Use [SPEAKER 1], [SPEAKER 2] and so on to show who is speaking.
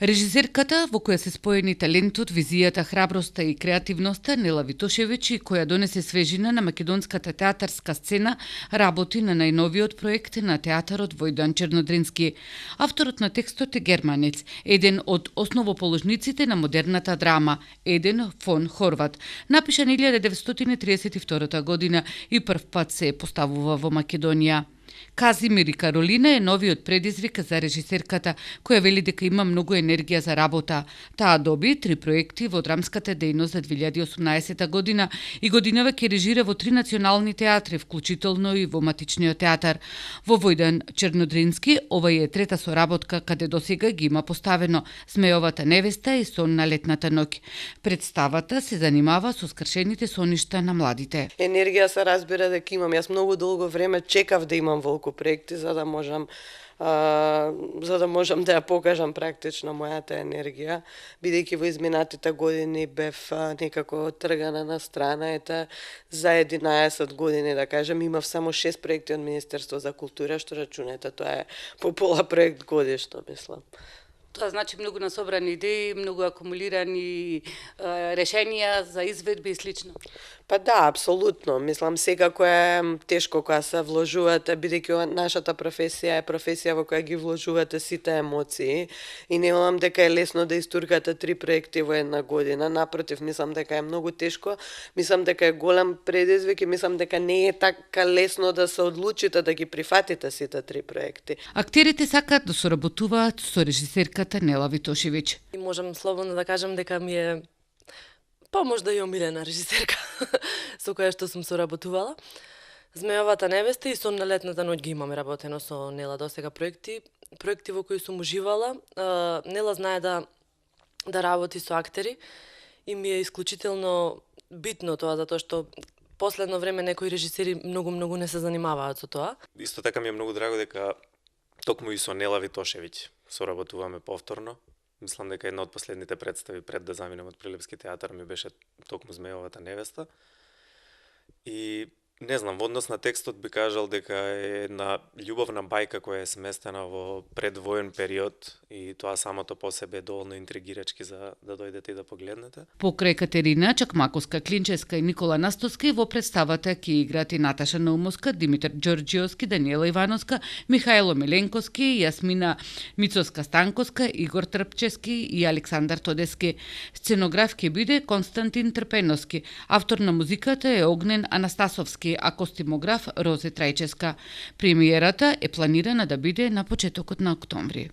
[SPEAKER 1] Режисерката, во која се споени талентот, визијата, храброста и креативноста, Нела Витошевиќ, која донесе свежина на македонската театарска сцена, работи на најновиот проект на театарот Војдан Чернодрински. Авторот на текстот е германец, еден од основоположниците на модерната драма, Еден фон Хорват. Напишан 1932 година и прв пат се поставува во Македонија. Казимир и Каролина е новиот предизвик за режисерката, која вели дека има многу енергија за работа. Таа доби 3 проекти во драмската дејност за 2018 година и годинава ќе режира во 3 национални театри, вклучително и во Матичниот театар. Во Војдан Чернодрински, ова е трета соработка каде досега ги има поставено Змејовата невеста и Сон на летната ноќ. Представата се занимава со скршените соништа на младите.
[SPEAKER 2] Енергија се разбира дека имам. Јас многу долго време чекав да имам волку проекти за да можам да ја покажам практично мојата енергија, бидејќи во изминатите години бев некако тргана на страна. За 11 години, да кажем, имав само 6 проекти од Министерство за култура, што рачунете, тоа е по пола проект годишно, мислам.
[SPEAKER 1] Тоа значи многу насобрани идеи, многу акумулирани решенија за изведби и слично.
[SPEAKER 2] Па да, апсолутно. Мислам, секако е тешко кога се вложувате, бидејќи нашата професија е професија во која ги вложувате сите емоции и не мислам дека е лесно да истуркате 3 проекти во една година. Напротив, мислам дека е многу тешко, мислам дека е голем предизвик и мислам дека не е така лесно да се одлучите да ги прифатите сите 3 проекти.
[SPEAKER 1] Актерите сакаат да соработуваат со режисерката Нела Витошевиќ.
[SPEAKER 3] И можам слободно да кажам дека ми е можда и омилена режисерка со која што сум соработувала. Змејовата невеста и Сон на летната ноќ ги имаме работено со Нела досега проекти во кои сум уживала. Нела знае да работи со актери и ми е исклучително битно тоа, затоа што последно време некои режисери многу не се занимаваат со тоа.
[SPEAKER 4] Исто така ми е многу драго дека токму и со Нела Витошевиќ соработуваме повторно. Мислам дека една од последните представи пред да заминем од Прилепски театар ми беше токму Змејовата невеста. И не знам, во однос на текстот би кажал дека е една љубовна бајка која е сместена во предвоен период и тоа самото по себе е доволно интригирачки за да дојдете и да погледнете.
[SPEAKER 1] Покрај Катерина Чакмаковска, Клинческа и Никола Настоски во представата ќе играат и Наташа Наумовска, Димитар Ѓорѓиовски, Даниела Ивановска, Михајло Миленковски, Јасмина Мицовска-Станковска, Игор Трпчески и Александар Тодески. Сценограф ќе биде Константин Трпеновски. Автор на музиката е Огнен Анастасовски, а костимограф Розе Трајческа. Премиерата е планирана да биде на почетокот на октомври.